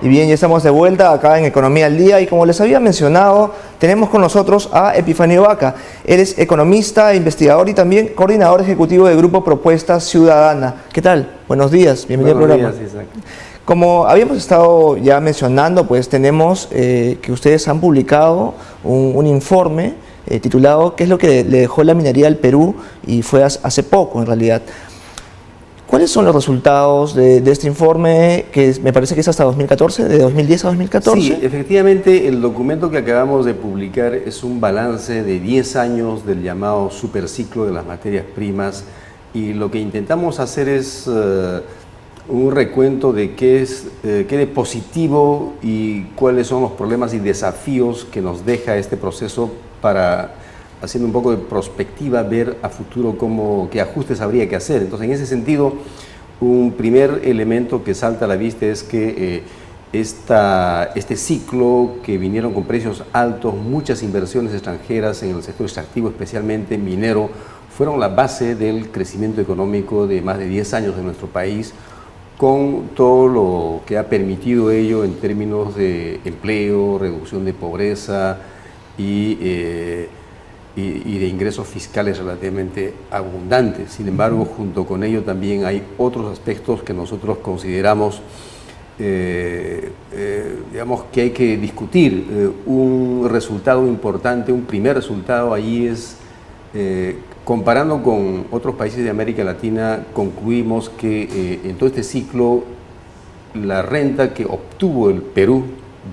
Y bien, ya estamos de vuelta acá en Economía al Día y como les había mencionado, tenemos con nosotros a Epifanio Vaca. Él es economista, investigador y también coordinador ejecutivo del Grupo Propuesta Ciudadana. ¿Qué tal? Buenos días, bienvenido al programa. Buenos días, Isaac. Como habíamos estado ya mencionando, pues tenemos que ustedes han publicado un informe titulado ¿Qué es lo que le dejó la minería al Perú? Y fue hace poco en realidad. ¿Cuáles son los resultados de este informe, que me parece que es hasta 2014, de 2010 a 2014? Sí, efectivamente, el documento que acabamos de publicar es un balance de 10 años del llamado superciclo de las materias primas, y lo que intentamos hacer es un recuento de qué de positivo y cuáles son los problemas y desafíos que nos deja este proceso, para, haciendo un poco de prospectiva, ver a futuro qué ajustes habría que hacer. Entonces, en ese sentido, un primer elemento que salta a la vista es que este ciclo, que vinieron con precios altos, muchas inversiones extranjeras en el sector extractivo, especialmente minero, fueron la base del crecimiento económico de más de 10 años de nuestro país, con todo lo que ha permitido ello en términos de empleo, reducción de pobreza y de ingresos fiscales relativamente abundantes. Sin embargo, junto con ello también hay otros aspectos que nosotros consideramos digamos que hay que discutir. Un resultado importante, un primer resultado allí es, comparando con otros países de América Latina, concluimos que en todo este ciclo la renta que obtuvo el Perú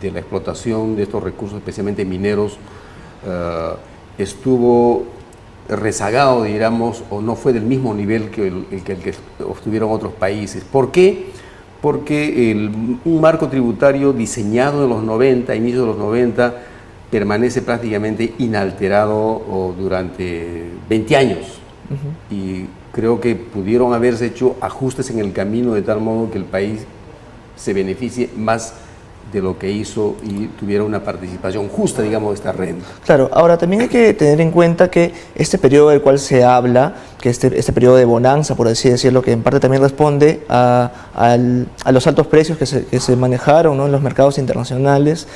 de la explotación de estos recursos, especialmente mineros, estuvo rezagado, digamos, o no fue del mismo nivel que el que obtuvieron otros países. ¿Por qué? Porque un marco tributario diseñado en los 90, inicios de los 90, permanece prácticamente inalterado durante 20 años. Y creo que pudieron haberse hecho ajustes en el camino de tal modo que el país se beneficie más de lo que hizo y tuviera una participación justa, digamos, de esta renta. Claro, ahora también hay que tener en cuenta que este periodo del cual se habla, que este periodo de bonanza, por así decirlo, que en parte también responde a los altos precios que se manejaron, ¿no?, en los mercados internacionales,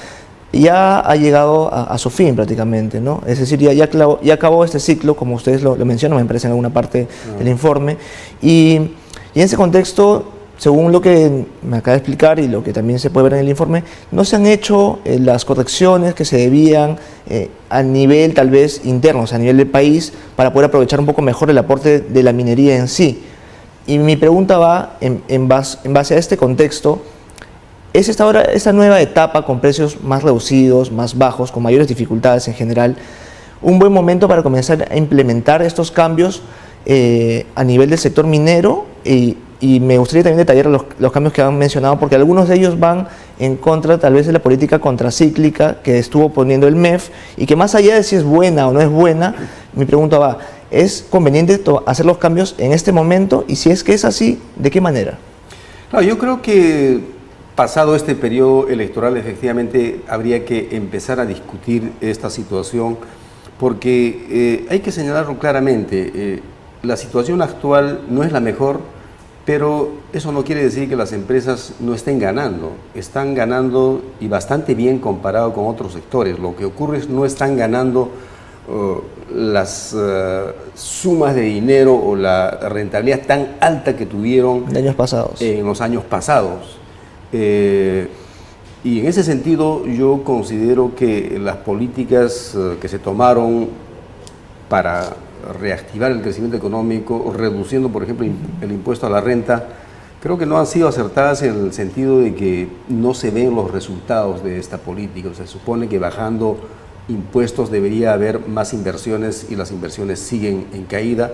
ya ha llegado a su fin prácticamente, ¿no? Es decir, ya acabó este ciclo, como ustedes lo mencionan, me parece en alguna parte del informe, y en ese contexto, según lo que me acaba de explicar y lo que también se puede ver en el informe, no se han hecho las correcciones que se debían a nivel tal vez interno, o sea, a nivel del país, para poder aprovechar un poco mejor el aporte de la minería en sí. Y mi pregunta va en base a este contexto. ¿Es esta nueva etapa con precios más reducidos, más bajos, con mayores dificultades en general, un buen momento para comenzar a implementar estos cambios a nivel del sector minero? Y me gustaría también detallar los cambios que han mencionado, porque algunos de ellos van en contra tal vez de la política contracíclica que estuvo poniendo el MEF, y que más allá de si es buena o no es buena, mi pregunta va, ¿es conveniente hacer los cambios en este momento? Y si es que es así, ¿de qué manera? No, yo creo que pasado este periodo electoral, efectivamente habría que empezar a discutir esta situación, porque hay que señalarlo claramente, la situación actual no es la mejor, pero eso no quiere decir que las empresas no estén ganando. Están ganando, y bastante bien comparado con otros sectores. Lo que ocurre es que no están ganando las sumas de dinero o la rentabilidad tan alta que tuvieron en los años pasados. Y en ese sentido yo considero que las políticas que se tomaron para reactivar el crecimiento económico, reduciendo, por ejemplo, el impuesto a la renta, creo que no han sido acertadas, en el sentido de que no se ven los resultados de esta política. Se supone que bajando impuestos debería haber más inversiones, y las inversiones siguen en caída.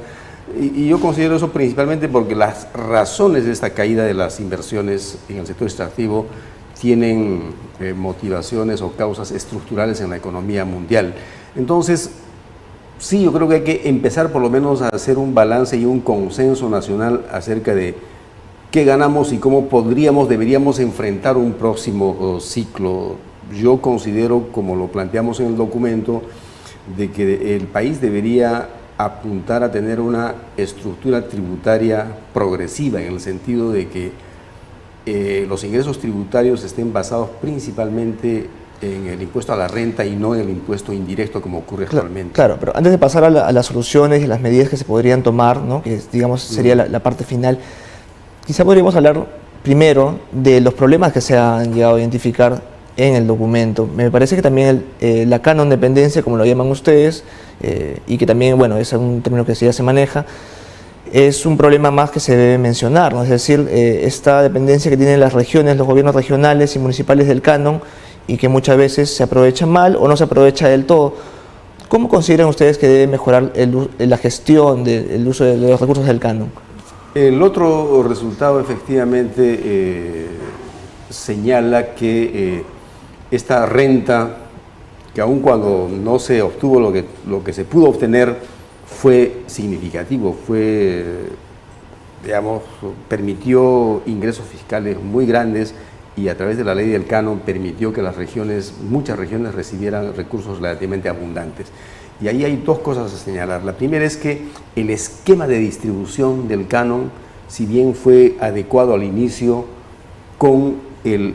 Y yo considero eso principalmente porque las razones de esta caída de las inversiones en el sector extractivo tienen motivaciones o causas estructurales en la economía mundial. Entonces, sí, yo creo que hay que empezar por lo menos a hacer un balance y un consenso nacional acerca de qué ganamos y cómo deberíamos enfrentar un próximo ciclo. Yo considero, como lo planteamos en el documento, de que el país debería apuntar a tener una estructura tributaria progresiva, en el sentido de que los ingresos tributarios estén basados principalmente en el impuesto a la renta y no en el impuesto indirecto como ocurre actualmente. Claro, pero antes de pasar a las soluciones y las medidas que se podrían tomar, ¿no? Que digamos sería la parte final, quizá podríamos hablar primero de los problemas que se han llegado a identificar en el documento. Me parece que también la canon dependencia, como lo llaman ustedes, y que también, bueno, es un término que ya se maneja, es un problema más que se debe mencionar, ¿no? Es decir, esta dependencia que tienen las regiones, los gobiernos regionales y municipales del canon, y que muchas veces se aprovecha mal o no se aprovecha del todo. ¿Cómo consideran ustedes que debe mejorar la gestión del uso de los recursos del canon? El otro resultado efectivamente señala que esta renta, que aun cuando no se obtuvo lo que se pudo obtener, fue significativo, digamos, permitió ingresos fiscales muy grandes y a través de la ley del canon permitió que muchas regiones recibieran recursos relativamente abundantes. Y ahí hay dos cosas a señalar. La primera es que el esquema de distribución del canon, si bien fue adecuado al inicio, con el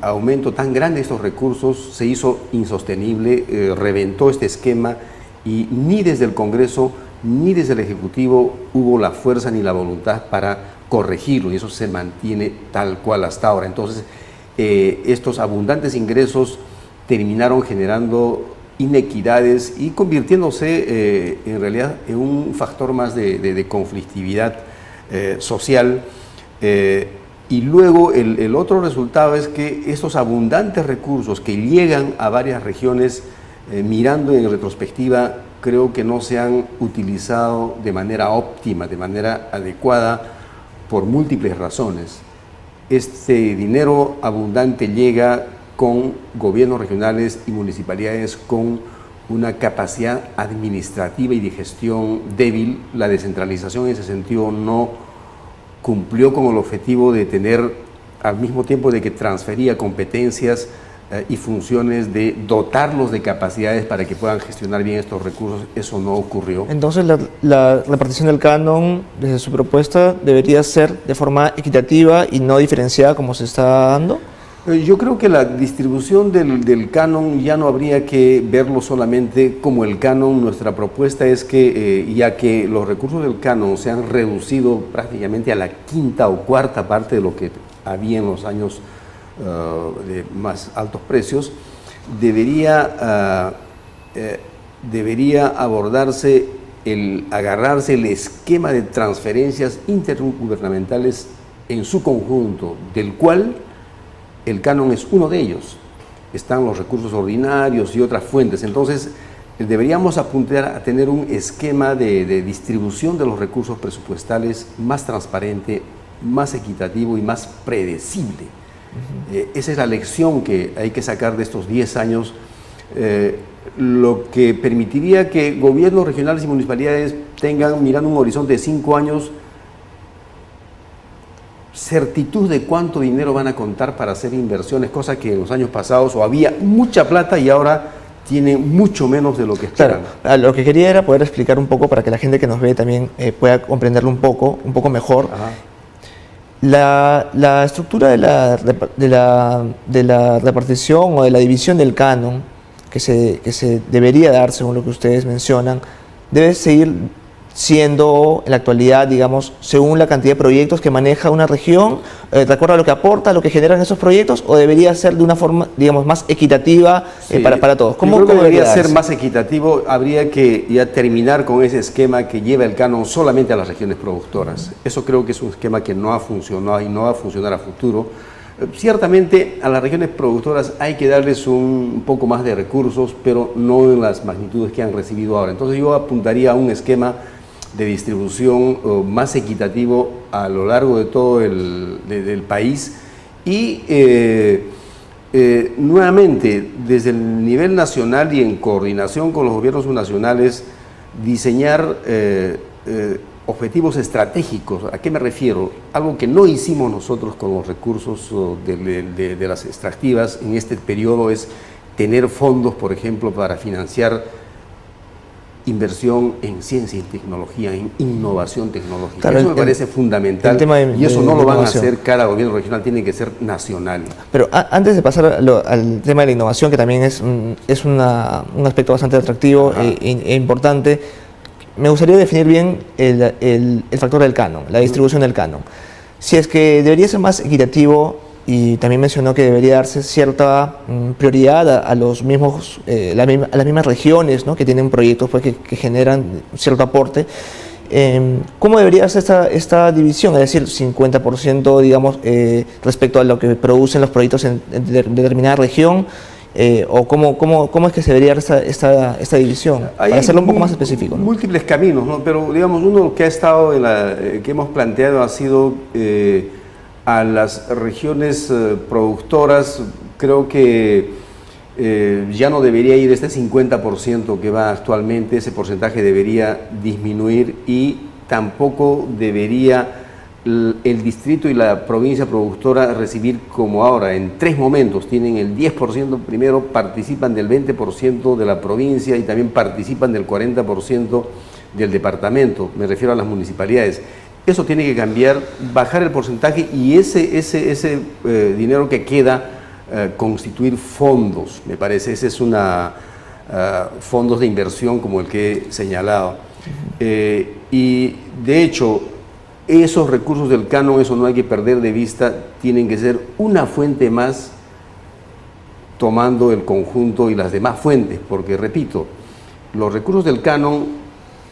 aumento tan grande de estos recursos se hizo insostenible, reventó este esquema y ni desde el Congreso ni desde el Ejecutivo hubo la fuerza ni la voluntad para corregirlo, y eso se mantiene tal cual hasta ahora. Entonces, estos abundantes ingresos terminaron generando inequidades y convirtiéndose en realidad en un factor más de conflictividad social. Y luego el otro resultado es que estos abundantes recursos que llegan a varias regiones, mirando en retrospectiva, creo que no se han utilizado de manera óptima, de manera adecuada, por múltiples razones. Este dinero abundante llega con gobiernos regionales y municipalidades con una capacidad administrativa y de gestión débil. La descentralización en ese sentido no cumplió con el objetivo de tener, al mismo tiempo de que transfería competencias y funciones, de dotarlos de capacidades para que puedan gestionar bien estos recursos. Eso no ocurrió. Entonces la repartición del canon, desde su propuesta, debería ser de forma equitativa y no diferenciada como se está dando. Yo creo que la distribución del canon ya no habría que verlo solamente como el canon. Nuestra propuesta es que, ya que los recursos del canon se han reducido prácticamente a la quinta o cuarta parte de lo que había en los años de más altos precios, debería abordarse agarrarse el esquema de transferencias intergubernamentales en su conjunto, del cual el canon es uno de ellos. Están los recursos ordinarios y otras fuentes. Entonces, deberíamos apuntar a tener un esquema de distribución de los recursos presupuestales más transparente, más equitativo y más predecible. Esa es la lección que hay que sacar de estos 10 años, lo que permitiría que gobiernos regionales y municipalidades tengan, mirando un horizonte de 5 años, certitud de cuánto dinero van a contar para hacer inversiones, cosa que en los años pasados o había mucha plata y ahora tiene mucho menos de lo que esperan. Claro, lo que quería era poder explicar un poco para que la gente que nos ve también pueda comprenderlo un poco mejor. Ajá. La estructura de la repartición o de la división del canon que se debería dar, según lo que ustedes mencionan, debe seguir siendo en la actualidad, digamos, según la cantidad de proyectos que maneja una región, de acuerdo a lo que aporta, lo que generan esos proyectos, o debería ser de una forma, digamos, más equitativa para todos. ¿Cómo debería ser más equitativo? Habría que ya terminar con ese esquema que lleva el canon solamente a las regiones productoras. Eso creo que es un esquema que no ha funcionado y no va a funcionar a futuro. Ciertamente a las regiones productoras hay que darles un poco más de recursos, pero no en las magnitudes que han recibido ahora. Entonces yo apuntaría a un esquema de distribución más equitativo a lo largo de todo del país y nuevamente desde el nivel nacional y en coordinación con los gobiernos nacionales diseñar objetivos estratégicos. ¿A qué me refiero? Algo que no hicimos nosotros con los recursos de las extractivas en este periodo es tener fondos, por ejemplo, para financiar inversión en ciencia y tecnología, en innovación tecnológica. Claro, eso me parece fundamental y eso no lo van a hacer cada gobierno regional, tiene que ser nacional. Pero antes de pasar al tema de la innovación, que también es un aspecto bastante atractivo e importante, me gustaría definir bien el factor del canon, la distribución del canon. Si es que debería ser más equitativo, y también mencionó que debería darse cierta prioridad a los mismos, a las mismas regiones, ¿no?, que tienen proyectos pues, que generan cierto aporte. ¿Cómo debería ser esta división? Es decir, 50% digamos, respecto a lo que producen los proyectos en determinada región, o cómo es que se debería dar esta división, para hacerlo un poco más específico, ¿no? Múltiples caminos, ¿no? Pero digamos, uno que ha estado que hemos planteado ha sido a las regiones productoras. Creo que ya no debería ir este 50% que va actualmente, ese porcentaje debería disminuir, y tampoco debería el distrito y la provincia productora recibir como ahora, en 3 momentos, tienen el 10%, primero participan del 20% de la provincia y también participan del 40% del departamento, me refiero a las municipalidades. Eso tiene que cambiar, bajar el porcentaje y ese dinero que queda, constituir fondos, me parece. Ese es fondos de inversión como el que he señalado. Y de hecho, esos recursos del canon, eso no hay que perder de vista, tienen que ser una fuente más, tomando el conjunto y las demás fuentes, porque repito, los recursos del canon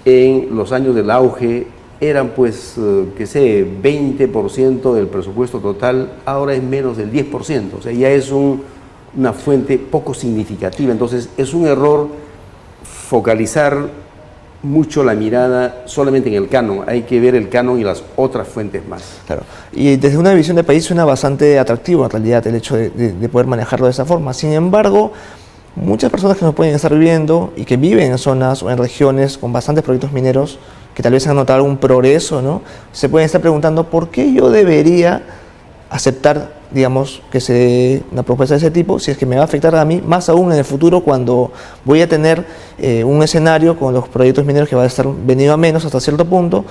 en los años del auge eran pues, 20% del presupuesto total, ahora es menos del 10%, o sea, ya es una fuente poco significativa. Entonces es un error focalizar mucho la mirada solamente en el canon, hay que ver el canon y las otras fuentes más. Claro, y desde una visión de país suena bastante atractivo en realidad el hecho de poder manejarlo de esa forma. Sin embargo, muchas personas que nos pueden estar viviendo y que viven en zonas o en regiones con bastantes proyectos mineros, que tal vez han notado algún progreso, ¿no?, se pueden estar preguntando por qué yo debería aceptar, digamos, que se dé una propuesta de ese tipo, si es que me va a afectar a mí, más aún en el futuro, cuando voy a tener un escenario con los proyectos mineros que va a estar venido a menos hasta cierto punto,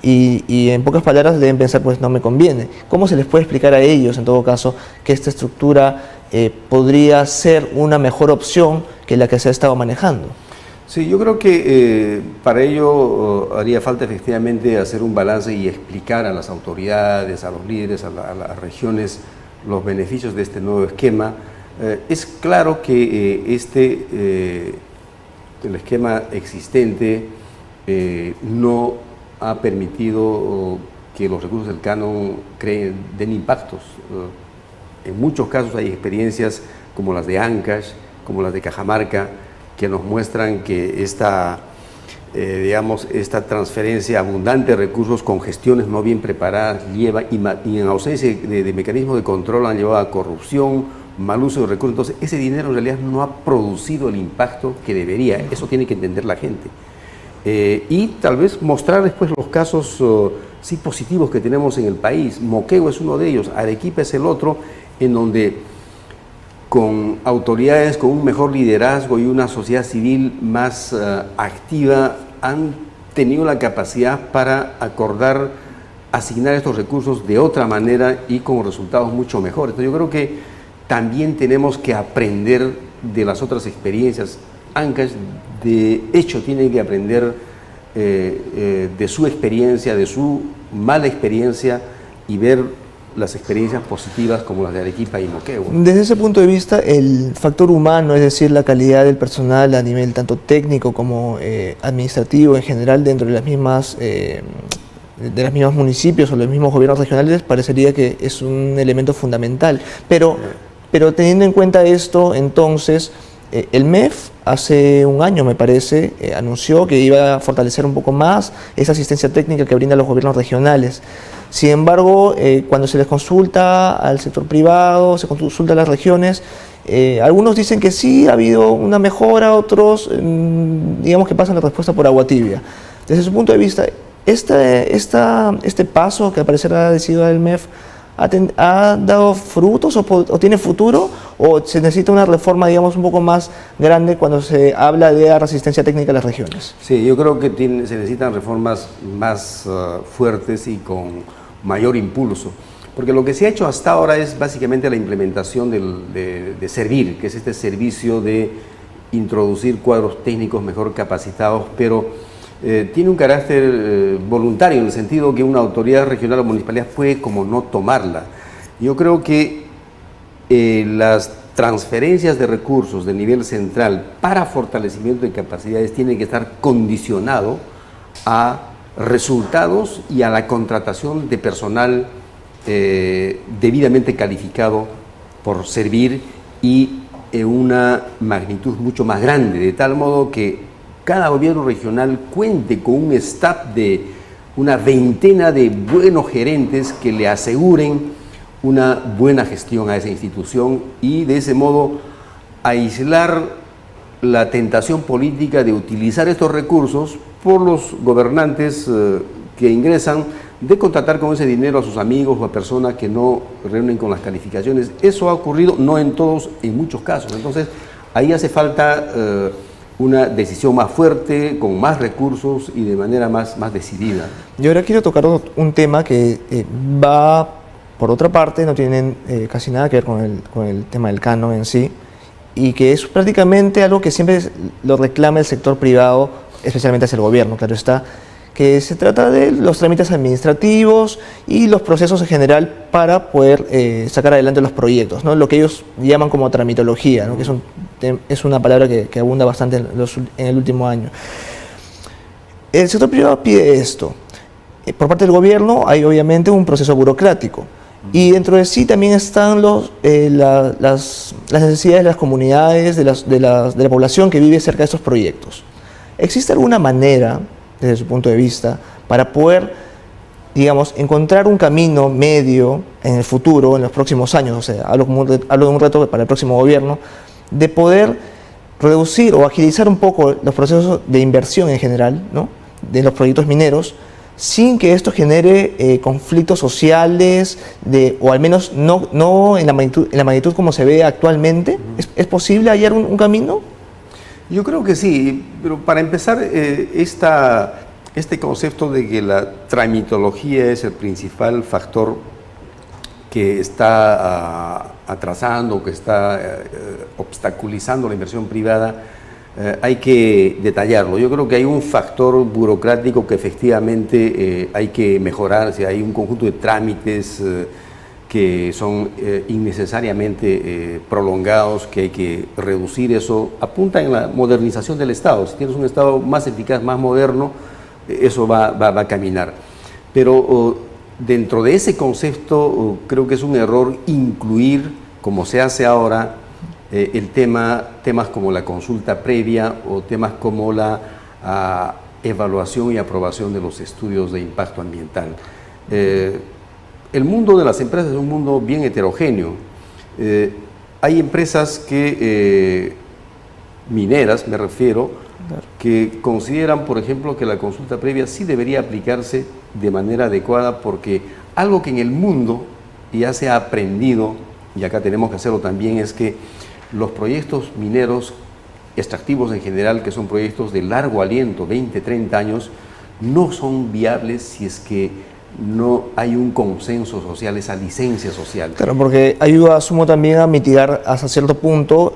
y en pocas palabras deben pensar, pues no me conviene. ¿Cómo se les puede explicar a ellos, en todo caso, que esta estructura podría ser una mejor opción que la que se ha estado manejando? Sí, yo creo que para ello haría falta efectivamente hacer un balance y explicar a las autoridades, a los líderes, a las regiones, los beneficios de este nuevo esquema. Es claro que el esquema existente no ha permitido que los recursos del canon den impactos. En muchos casos hay experiencias como las de Ancash, como las de Cajamarca, que nos muestran que esta transferencia abundante de recursos con gestiones no bien preparadas lleva, y en ausencia de mecanismos de control, han llevado a corrupción, mal uso de recursos. Entonces, ese dinero en realidad no ha producido el impacto que debería. Eso tiene que entender la gente. Y tal vez mostrar después los casos sí positivos que tenemos en el país. Moquegua es uno de ellos, Arequipa es el otro, en donde con autoridades, con un mejor liderazgo y una sociedad civil más activa, han tenido la capacidad para acordar, asignar estos recursos de otra manera y con resultados mucho mejores. Entonces, yo creo que también tenemos que aprender de las otras experiencias. Ancash, de hecho, tiene que aprender de su experiencia, de su mala experiencia, y ver las experiencias positivas como las de Arequipa y Moquegua. Desde ese punto de vista, el factor humano, es decir, la calidad del personal a nivel tanto técnico como administrativo en general dentro de las mismas municipios o los mismos gobiernos regionales, parecería que es un elemento fundamental. Pero teniendo en cuenta esto, entonces, el MEF hace un año, me parece, anunció que iba a fortalecer un poco más esa asistencia técnica que brindan los gobiernos regionales. Sin embargo, cuando se les consulta al sector privado, se consulta a las regiones, algunos dicen que sí ha habido una mejora, otros digamos que pasan la respuesta por agua tibia. Desde su punto de vista, este paso que al parecer ha decidido el MEF, ¿ha dado frutos o tiene futuro, ¿O se necesita una reforma, digamos, un poco más grande cuando se habla de la resistencia técnica a las regiones? Sí, yo creo que se necesitan reformas más fuertes y con mayor impulso. Porque lo que se ha hecho hasta ahora es básicamente la implementación de Servir, que es este servicio de introducir cuadros técnicos mejor capacitados, pero tiene un carácter voluntario, en el sentido que una autoridad regional o municipalidad puede como no tomarla. Yo creo que las transferencias de recursos del nivel central para fortalecimiento de capacidades tienen que estar condicionado a resultados y a la contratación de personal debidamente calificado por Servir y en una magnitud mucho más grande, de tal modo que cada gobierno regional cuente con un staff de una veintena de buenos gerentes que le aseguren una buena gestión a esa institución y de ese modo aislar la tentación política de utilizar estos recursos por los gobernantes que ingresan, de contratar con ese dinero a sus amigos o a personas que no reúnen con las calificaciones. Eso ha ocurrido, no en todos, en muchos casos. Entonces, ahí hace falta una decisión más fuerte, con más recursos y de manera más decidida. Yo ahora quiero tocar un tema que va, por otra parte, no tiene casi nada que ver con el tema del canon en sí, y que es prácticamente algo que siempre lo reclama el sector privado, especialmente hacia el gobierno, claro está, que se trata de los trámites administrativos y los procesos en general para poder sacar adelante los proyectos, ¿no? Lo que ellos llaman como tramitología, ¿no? Que es una palabra que abunda bastante en el último año. El sector privado pide esto. Por parte del gobierno hay obviamente un proceso burocrático y dentro de sí también están las necesidades de las comunidades, de la población que vive cerca de estos proyectos. ¿Existe alguna manera, desde su punto de vista, para poder, digamos, encontrar un camino medio en el futuro, en los próximos años, o sea, hablo de un reto para el próximo gobierno, de poder reducir o agilizar un poco los procesos de inversión en general, ¿no?, de los proyectos mineros, sin que esto genere conflictos sociales, o al menos no en la magnitud como se ve actualmente? ¿Es posible hallar un camino? Yo creo que sí, pero para empezar, este concepto de que la tramitología es el principal factor que está atrasando, que está obstaculizando la inversión privada, hay que detallarlo. Yo creo que hay un factor burocrático que efectivamente hay que mejorar, o sea, hay un conjunto de trámites que son innecesariamente prolongados, que hay que reducir. Eso apunta en la modernización del Estado. Si tienes un Estado más eficaz, más moderno, eso va a caminar. Pero dentro de ese concepto creo que es un error incluir, como se hace ahora, temas como la consulta previa o temas como la evaluación y aprobación de los estudios de impacto ambiental. El mundo de las empresas es un mundo bien heterogéneo. Hay empresas mineras, me refiero, que consideran, por ejemplo, que la consulta previa sí debería aplicarse de manera adecuada, porque algo que en el mundo ya se ha aprendido, y acá tenemos que hacerlo también, es que los proyectos mineros extractivos en general, que son proyectos de largo aliento, 20, 30 años, no son viables si es que no hay un consenso social, esa licencia social. Claro, porque ayuda, asumo, también a mitigar hasta cierto punto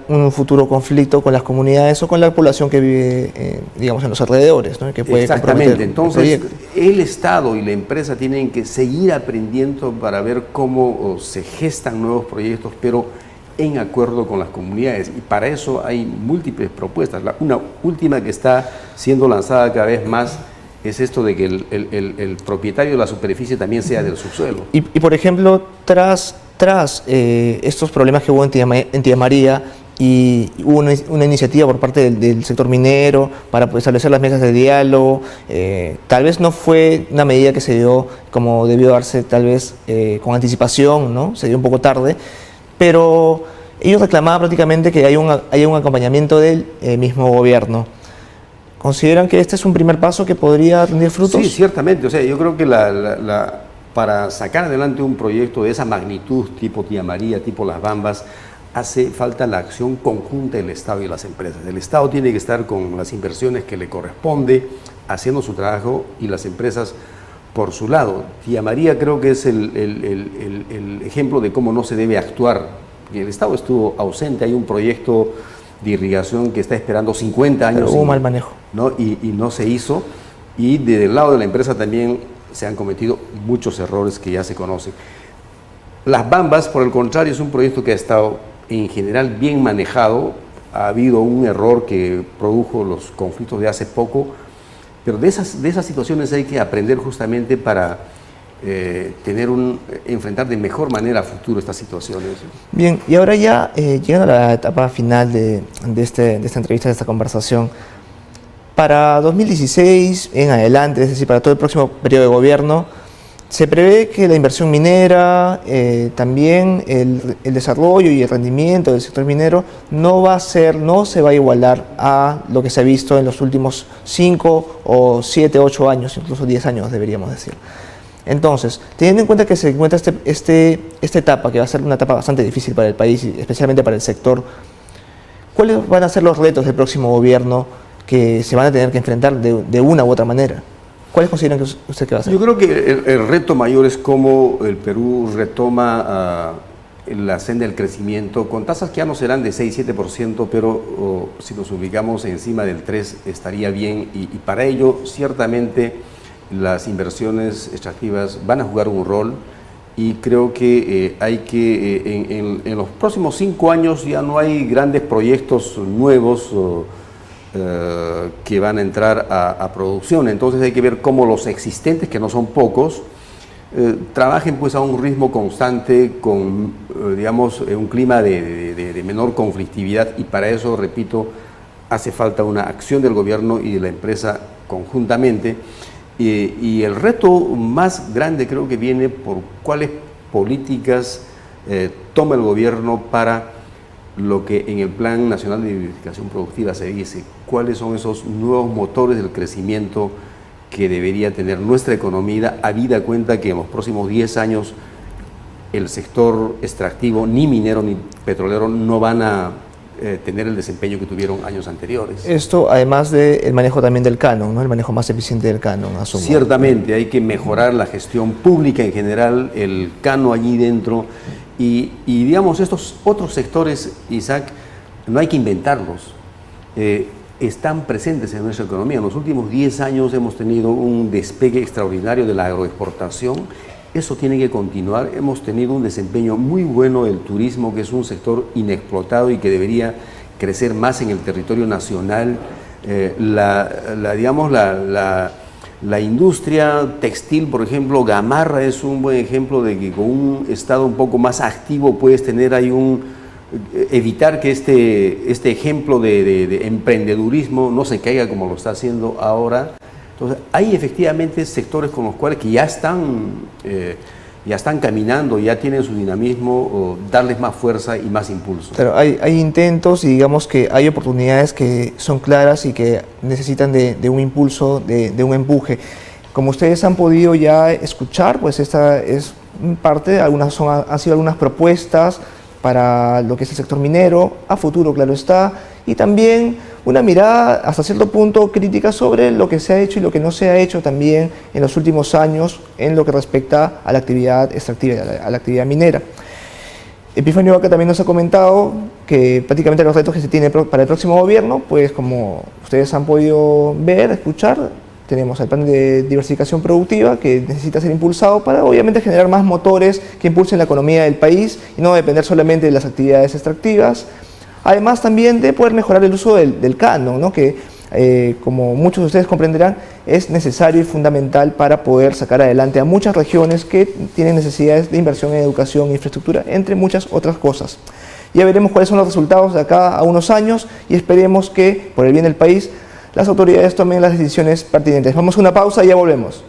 un futuro conflicto con las comunidades o con la población que vive, digamos, en los alrededores, ¿no? Que puede Exactamente. Entonces, el Estado y la empresa tienen que seguir aprendiendo para ver cómo se gestan nuevos proyectos, pero en acuerdo con las comunidades, y para eso hay múltiples propuestas. Una última que está siendo lanzada cada vez más es esto de que el propietario de la superficie también sea del subsuelo. Y por ejemplo, tras estos problemas que hubo en Tía María, y hubo una iniciativa por parte del sector minero para establecer las mesas de diálogo, tal vez no fue una medida que se dio como debió darse, tal vez con anticipación, ¿no? Se dio un poco tarde, pero ellos reclamaban prácticamente que haya un acompañamiento del mismo gobierno. ¿Consideran que este es un primer paso que podría rendir frutos? Sí, ciertamente. O sea, yo creo que para sacar adelante un proyecto de esa magnitud, tipo Tía María, tipo Las Bambas, hace falta la acción conjunta del Estado y las empresas. El Estado tiene que estar con las inversiones que le corresponde, haciendo su trabajo, y las empresas por su lado. Tía María creo que es el ejemplo de cómo no se debe actuar. El Estado estuvo ausente, hay un proyecto de irrigación que está esperando 50 años. Pero hubo mal manejo. ¿No? Y no se hizo. Y desde el lado de la empresa también se han cometido muchos errores que ya se conocen. Las Bambas, por el contrario, es un proyecto que ha estado en general bien manejado. Ha habido un error que produjo los conflictos de hace poco, pero de esas situaciones hay que aprender justamente para enfrentar de mejor manera a futuro estas situaciones. Bien, y ahora ya llegando a la etapa final de esta entrevista, de esta conversación, para 2016 en adelante, es decir, para todo el próximo periodo de gobierno, se prevé que la inversión minera, también el desarrollo y el rendimiento del sector minero no se va a igualar a lo que se ha visto en los últimos 5 o 7, 8 años, incluso 10 años deberíamos decir. Entonces, teniendo en cuenta que se encuentra esta etapa, que va a ser una etapa bastante difícil para el país, y especialmente para el sector, ¿cuáles van a ser los retos del próximo gobierno que se van a tener que enfrentar de una u otra manera? ¿Cuáles consideran que usted que va a hacer? Yo creo que el reto mayor es cómo el Perú retoma la senda del crecimiento con tasas que ya no serán de 6-7%, pero si nos ubicamos encima del 3% estaría bien, y para ello ciertamente las inversiones extractivas van a jugar un rol, y creo que hay que, en los próximos 5 años ya no hay grandes proyectos nuevos que van a entrar a producción. Entonces hay que ver cómo los existentes, que no son pocos, trabajen pues a un ritmo constante con, digamos, un clima de menor conflictividad, y para eso, repito, hace falta una acción del gobierno y de la empresa conjuntamente. Y el reto más grande creo que viene por cuáles políticas toma el gobierno para lo que en el Plan Nacional de Diversificación Productiva se dice, cuáles son esos nuevos motores del crecimiento que debería tener nuestra economía, habida cuenta que en los próximos 10 años el sector extractivo, ni minero ni petrolero, no van a tener el desempeño que tuvieron años anteriores. Esto además del manejo también del canon, ¿no? El manejo más eficiente del canon, asumo. Ciertamente, hay que mejorar la gestión pública en general, el canon allí dentro, y digamos, estos otros sectores, Isaac, no hay que inventarlos. Están presentes en nuestra economía. En los últimos 10 años hemos tenido un despegue extraordinario de la agroexportación. Eso tiene que continuar. Hemos tenido un desempeño muy bueno del turismo, que es un sector inexplotado y que debería crecer más en el territorio nacional. La industria textil, por ejemplo, Gamarra es un buen ejemplo de que con un estado un poco más activo puedes tener ahí evitar que este ejemplo de emprendedurismo no se caiga como lo está haciendo ahora. Entonces, hay efectivamente sectores con los cuales que ya están caminando, ya tienen su dinamismo, darles más fuerza y más impulso. Pero hay intentos, y digamos que hay oportunidades que son claras y que necesitan de un impulso, de un empuje. Como ustedes han podido ya escuchar, pues esta es parte, han sido algunas propuestas para lo que es el sector minero, a futuro claro está, y también una mirada hasta cierto punto crítica sobre lo que se ha hecho y lo que no se ha hecho también en los últimos años en lo que respecta a la actividad extractiva, a la actividad minera. Epifanio Vaca también nos ha comentado que prácticamente los retos que se tiene para el próximo gobierno, pues como ustedes han podido ver, escuchar, tenemos el plan de diversificación productiva que necesita ser impulsado para obviamente generar más motores que impulsen la economía del país y no depender solamente de las actividades extractivas. Además también de poder mejorar el uso del canon, ¿no? Que como muchos de ustedes comprenderán es necesario y fundamental para poder sacar adelante a muchas regiones que tienen necesidades de inversión en educación e infraestructura, entre muchas otras cosas. Ya veremos cuáles son los resultados de acá a unos años y esperemos que por el bien del país las autoridades tomen las decisiones pertinentes. Vamos a una pausa y ya volvemos.